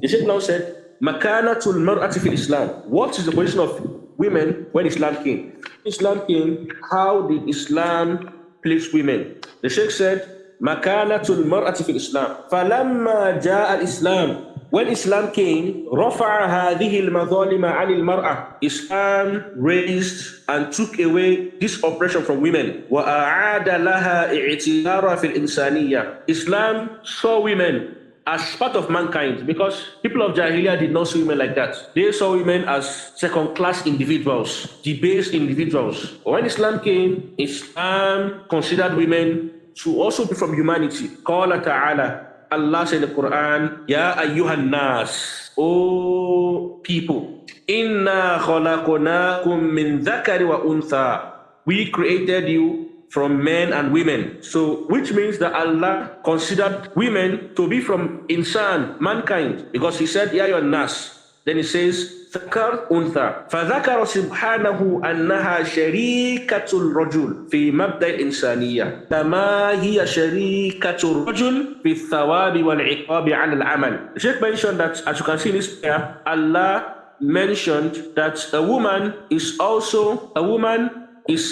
The Sheikh now said, Makanatul mar'ati fil Islam. What is the position of women when Islam came? Islam came, how did Islam place women? The Sheikh said, Makanatul mar'ati fil Islam. Falamma ja'a al-Islam. When Islam came, رفع هذه المظالم عن المرأة. Islam raised and took away this oppression from women. وأعاد لها اعتبارا في الإنسانية. Islam saw women as part of mankind, because people of Jahiliyyah did not see women like that. They saw women as second-class individuals, debased individuals. When Islam came, Islam considered women to also be from humanity. قال تعالى, Allah said in the Quran, Ya ayyuhan nas, O people, inna khalaqnakum min dhakari wa untha. We created you from men and women. So, which means that Allah considered women to be from insan, mankind, because He said, Ya ayyuhan nas. Then He says, ذكر أنثى فذكر سبحانه أنها شريكة الرجل في مبدأ الإنسانية كما هي شريكة الرجل في الثواب والعقاب على العمل. The Sheikh mentioned that, as you can see in this prayer, Allah mentioned that a woman is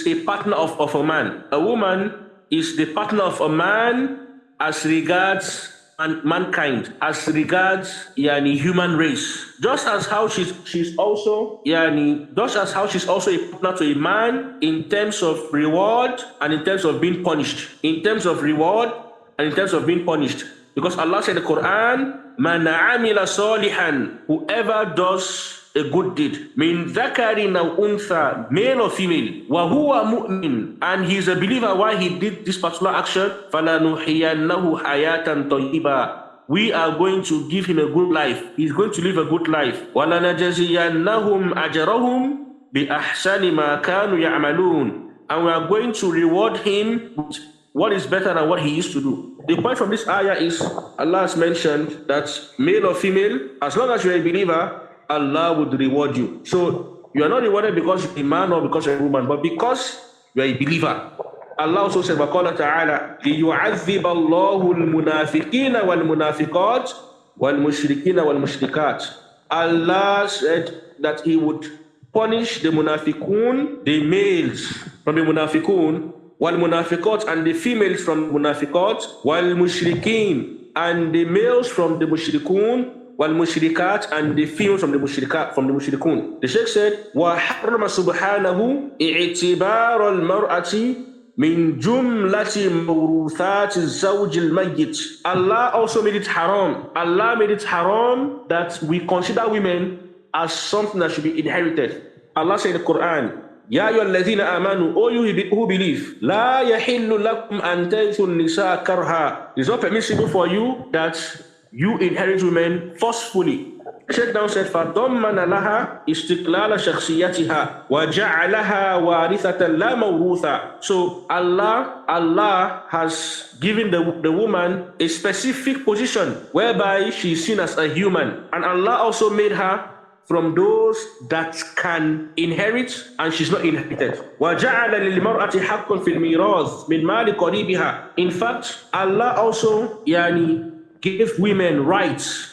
a partner of a man. A woman is the partner of a man as regards mankind, as regards human race, just as how she's also a partner to a man in terms of reward and in terms of being punished. Because Allah said in the Quran, Man amila salihan, whoever does a good deed, min dhakarin aw untha, male or female, wa huwa mu'min, and he is a believer while he did this particular action, falanuhiyannahu hayatan tayyiba, we are going to give him a good life. He's going to live a good life. Walanajziyannahum ajrahum bi ahsani ma kanu ya'malun, and we are going to reward him with what is better than what he used to do. The point from this ayah is, Allah has mentioned that male or female, as long as you're a believer, Allah would reward you. So you are not rewarded because you're a man or because you're a woman, but because you're a believer. Allah also said, وَقَالَ تَعَالَى لِيُعَذِّبَ اللَّهُ الْمُنَافِقِينَ وَالْمُنَافِقَاتِ وَالْمُشْرِكِينَ وَالْمُشْرِكَاتِ. Allah said that He would punish the munafiqun, the males from the munafiqun, wal-munafiqat, and the females from munafiqat, wal-mushrikeen, and the males from the mushrikun, wal-mushrikat, and the females from the mushrikun. The Sheikh said, وَحَرَّمَ سُبْحَانَهُ إِعْتِبَارَ الْمَرْأَةِ مِنْ جُمْلَةِ مَوْرُوثَاتِ الزَّوْجِ الْمَيِّتِ. Allah also made it haram. Allah made it haram that we consider women as something that should be inherited. Allah said in the Quran, Ya ayyuhalladhina amanu, O you who believe, La yahillu lakum an tarithu an-nisaa karha. It's not permissible for you that you inherit women forcefully. Sheikh down said, فَضَمَّنَ لَهَا إِسْتِقْلَالَ شَخْصِيَّتِهَا وَجَعَلَهَا وَارِثَةً لَا مَوْرُوثًا. So Allah has given the woman a specific position whereby she is seen as a human. And Allah also made her from those that can inherit, and she's not inherited. وَجَعَلَ لِلْمَرْأَةِ حَقٌّ فِي الْمِيرَاثِ مِنْ مَالِ قَرِيبِهَا. In fact, Allah also gave women rights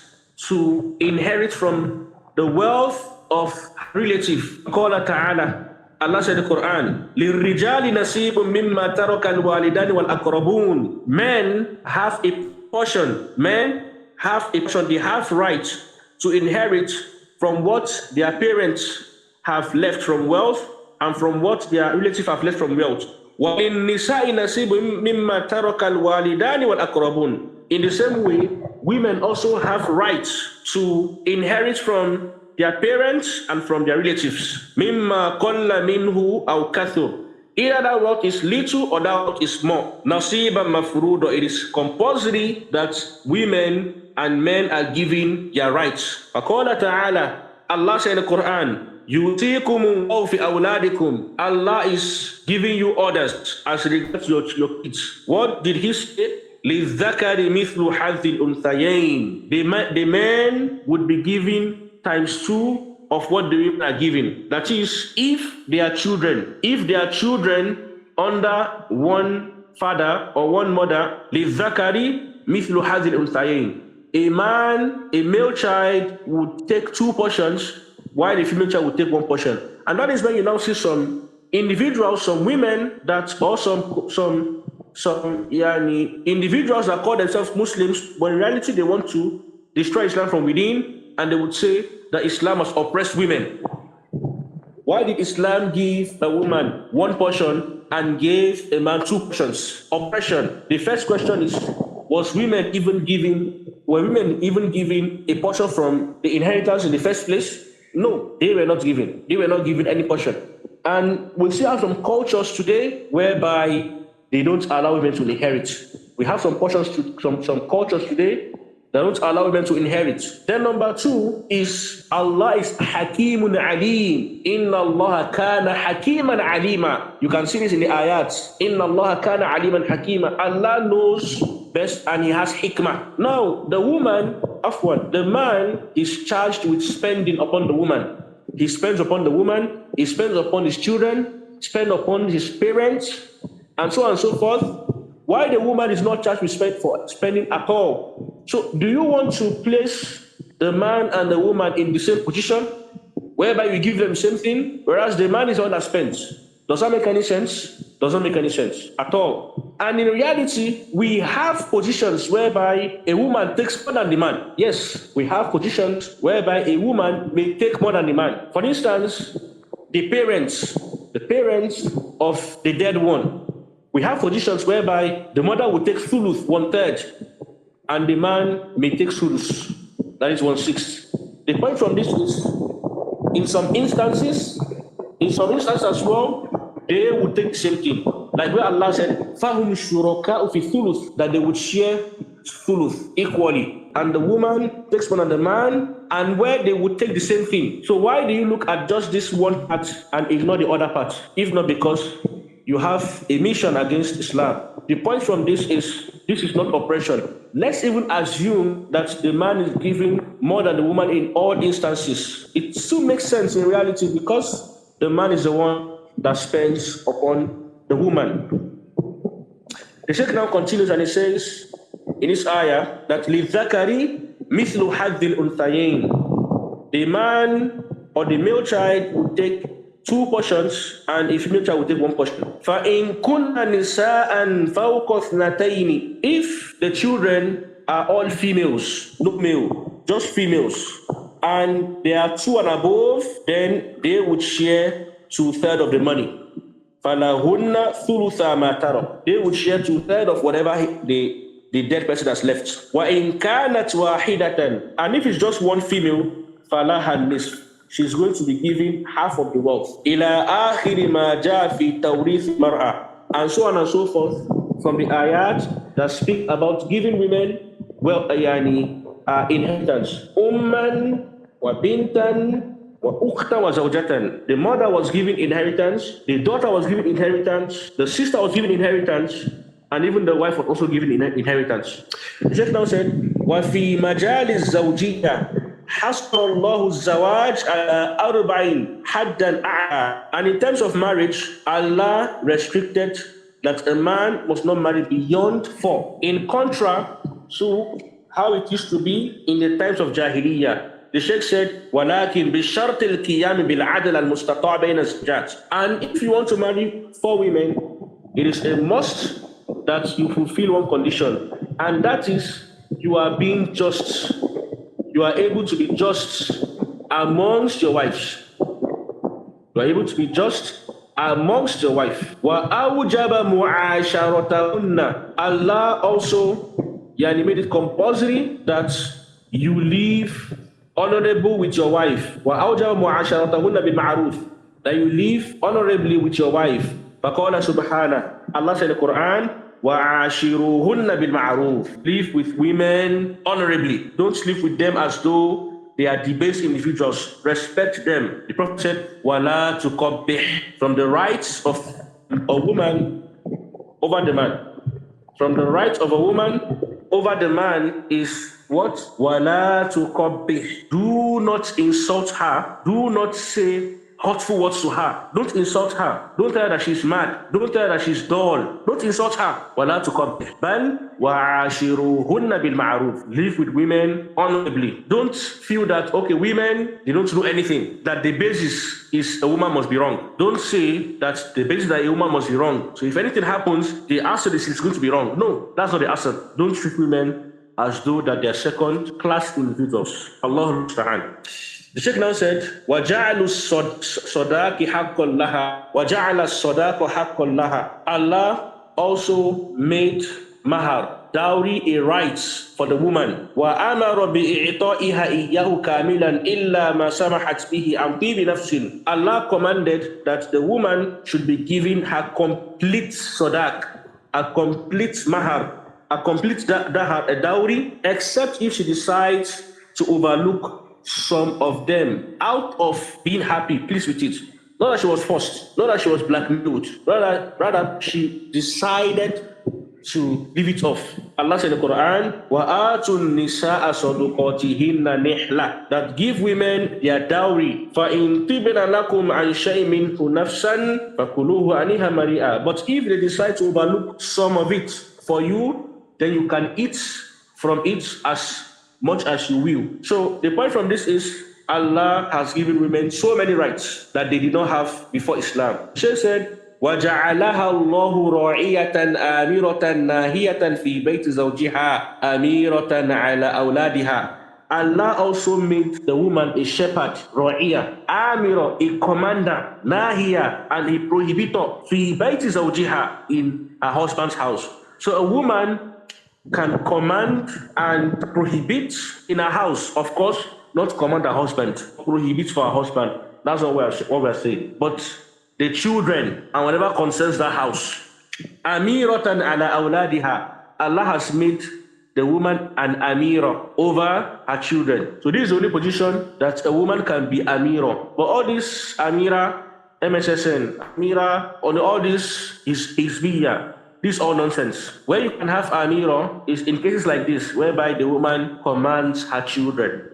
to inherit from the wealth of relative. قال تعالى, Allah said in the Quran, لِلرِّجَالِ نَصِيبٌ مِّمَّا تَرَكَ الْوَالِدَانِ وَالْأَقْرَبُونَ. Men have a portion. They have right to inherit from what their parents have left from wealth and from what their relatives have left from wealth. وَلِلنِّسَاءِ نَصِيبٌ مِّمَّا تَرَكَ الْوَالِدَانِ وَالْأَقْرَبُونَ. In the same way, women also have rights to inherit from their parents and from their relatives. مِمَّا قَلَّ مِنْهُ أَوْ كَثُرَ. Either that wealth is little or that wealth is small. نَصِيبًا مَفْرُوضًا. It is compulsory that women and men are given their rights. فَقَالَ تَعَالَى, Allah said in the Quran, يُؤْتِيكُمُ اللَّهُ فِي أَوْلَادِكُمْ. Allah is giving you orders as regards your kids. What did He say? لِلذَّكَرِ مِثْلُ حَظِّ الْأُنْثَيَيْنِ. The men would be given times 2 of what the women are given. That is, if they are children under one father or one mother, لِلذَّكَرِ مِثْلُ حَظِّ الْأُنْثَيَيْنِ. a male child would take 2 portions, while the female child would take 1 portion. And that is when you now see some individuals, some women or some individuals that call themselves Muslims, but in reality they want to destroy Islam from within, and they would say that Islam has oppressed women. Why did Islam give a woman 1 portion and gave a man 2 portions? Oppression. The first question is, were women even given a portion from the inheritance in the first place? No, they were not given. They were not given any portion. And we see have some cultures today whereby they don't allow women to inherit. We have some cultures today that don't allow women to inherit. Then number 2 is Allah is Hakimun Alim. Inna Allah kana Hakiman Alima. You can see this in the ayats. Inna Allah kana Aliman Hakima. Allah knows best and He has hikmah. Now, the man is charged with spending upon the woman. He spends upon the woman, he spends upon his children, spends upon his parents, and so on and so forth. Why the woman is not charged with spending at all? So do you want to place the man and the woman in the same position, whereby you give them the same thing, whereas the man is the one that spends? Does that make any sense? Doesn't make any sense at all. And in reality, we have positions whereby a woman takes more than the man. Yes, we have positions whereby a woman may take more than the man. For instance, the parents of the dead one. We have positions whereby the mother will take thuluth, 1/3, and the man may take thuluth, that is 1/6. The point from this is, in some instances as well, they would take the same thing. Like where Allah said, فَهُمْ شُرَكَاءُ فِي الثُّلُثِ, that they would share thuluth equally. And the woman takes more than the man, and where they would take the same thing. So why do you look at just this one part and ignore the other part? If not because you have a mission against Islam. The point from this is not oppression. Let's even assume that the man is giving more than the woman in all instances. It still makes sense in reality because the man is the one that spends upon the woman. The Sheikh now continues and he says in this ayah that لِلذَّكَرِ مِثْلُ حَظِّ الْأُنْثَيَيْنِ, the man or the male child will take 2 portions and a female child will take 1 portion. فَإِن كُنَّ نِسَاءً فَوْقَ اثْنَتَيْنِ, if the children are all females, not male, just females, and they are 2 and above, then they would share 2/3 of the money. فَلَهُنَّ ثُلُثَ مَا تَرَكَ, they would share 2/3 of whatever the dead person has left. وَإِن كَانَتْ وَاحِدَةً, and if it's just 1 female, فَلَهَا النِّصْفُ, she's going to be given half of the wealth. إِلَى آخِرِ مَا جَاءَ فِي تَوْرِيثِ الْمَرْأَةِ, and so on and so forth from the ayat that speak about giving women inheritance. أُمًّا وَبِنْتًا وَأُخْتًا وَزَوْجَةً, the mother was given inheritance, the daughter was given inheritance, the sister was given inheritance, and even the wife was also given inheritance. The Sheikh now said, وَفِي مَجَالِ الزَّوْجِيَّةِ حَصَّرَ اللَّهُ الزَّوَاجَ عَلَى أَرْبَعٍ حَدًّا أَعْلَى, and in terms of marriage, Allah restricted that a man must not marry beyond 4, in contrast to how it used to be in the times of Jahiliyyah. The Sheikh said, وَلَكِنْ بِشَرْطِ الْقِيَامِ بِالْعَدْلِ الْمُسْتَطَاعِ بَيْنَ الزَّوْجَاتِ, and if you want to marry 4 women, it is a must that you fulfill one condition, and that is you are being just. You are able to be just amongst your wives. You are able to be just amongst your wife. وَأَوْجَبَ مُعَاشَرَتَهُنَّ, Allah also made it compulsory that you live honorable with your wife. وَأَوْجَبَ مُعَاشَرَتَهُنَّ بِالْمَعْرُوفِ, that you live honorably with your wife. فَقَالَ سُبْحَانَهُ, Allah said in the Quran, وَعَاشِرُوهُنَّ بِالْمَعْرُوفِ, live with women honorably. Don't live with them as though they are debased individuals. Respect them. The Prophet said, وَلَا تُقَبِّحْ, from the rights of a woman over the man. From the rights of a woman over the man is what? وَلَا تُقَبِّحْ, do not insult her. Do not say hurtful words to her. Don't insult her. Don't tell her that she's mad. Don't tell her that she's dull. Don't insult her. وَلَا تُقَبِّحْ بَلْ وَعَاشِرُوهُنَّ بِالْمَعْرُوفِ. Live with women honorably. Don't feel that, okay, women, they don't do anything. That the basis is a woman must be wrong. Don't say that the basis that a woman must be wrong. So if anything happens, the answer is going to be wrong. No, that's not the answer. Don't treat women as though that they are second-class individuals. Allah Ta'ala. The Sheikh now said, وَجَعَلُ الصَّدَاقِ حَقًّا لَهَا وَجَعَلَ الصَّدَاقَ حَقًّا لَهَا. Allah also made mahar, dowry, a right for the woman. وَأَمَرَ بِإِعْطَائِهَا إِيَّهُ كَامِلًا إِلَّا مَا سَمَحَتْ بِهِ عَنْ طِيبِ نَفْسٍ. Allah commanded that the woman should be given her complete sadaq, a complete mahar, a complete dowry, except if she decides to overlook some of them out of being happy, pleased with it. Not that she was forced, not that she was blackmailed, rather she decided to leave it off. Allah said in the Quran, وَآتُوا النِّسَاءَ صَدُقَاتِهِنَّ نِحْلَةً, that give women their dowry. فَإِن طِبْنَ لَكُمْ عَنْ شَيْءٍ مِّنْهُ نَفْسًا فَكُلُوهُ هَنِيئًا مَرِيئًا. But if they decide to overlook some of it for you, then you can eat from it as much as you will. So the point from this is Allah has given women so many rights that they did not have before Islam. She said, وَجَعَلَهَا اللَّهُ رَاعِيَةً آمِرَةً نَاهِيَةً فِي بَيْتِ زَوْجِهَا أَمِيرَةً عَلَى أَوْلَادِهَا. Allah also made the woman a shepherd, Ra'iyah, Amira, a commander, Nahiya, and a prohibitor, Fi Baiti Zawjiha, in her husband's house. So a woman can command and prohibit in her house, of course, not command her husband, prohibit for her husband. That's what we're saying. But the children and whatever concerns that house, Amiratan ala awladiha, Allah has made the woman an Amira over her children. So this is the only position that a woman can be Amira. But all this Amira, MSSN, Amira, all this is Hizbiyya. This is all nonsense. Where you can have Amira is in cases like this, whereby the woman commands her children.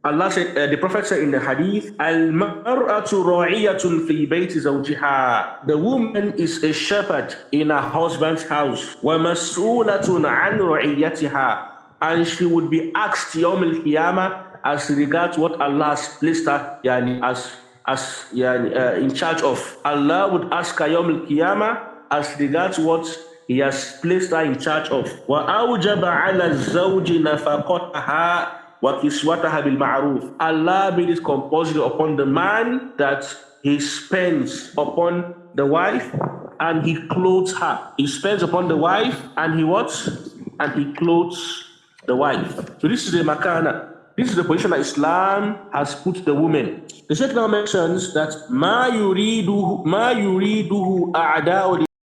Allah said, the Prophet said in the hadith, Al-mar'atu ra'iyatun fi bayti zawjiha. The woman is a shepherd in her husband's house. Wa mas'ulatun an ra'iyatiha. And she would be asked Yawm al-Qiyamah as regards what Allah has placed her in charge of. Allah would ask her Yawm al-Qiyamah as regards what He has placed her in charge of. Wa awjaba 'ala az-zawji nafaqataha wa kiswataha bil ma'ruf. Allah made it compulsory upon the man that he spends upon the wife and he clothes her. He spends upon the wife and he what? And he clothes the wife. So this is the makana. This is the position that Islam has put the woman. The Sheikh now mentions that ma yuriduhu a'da'u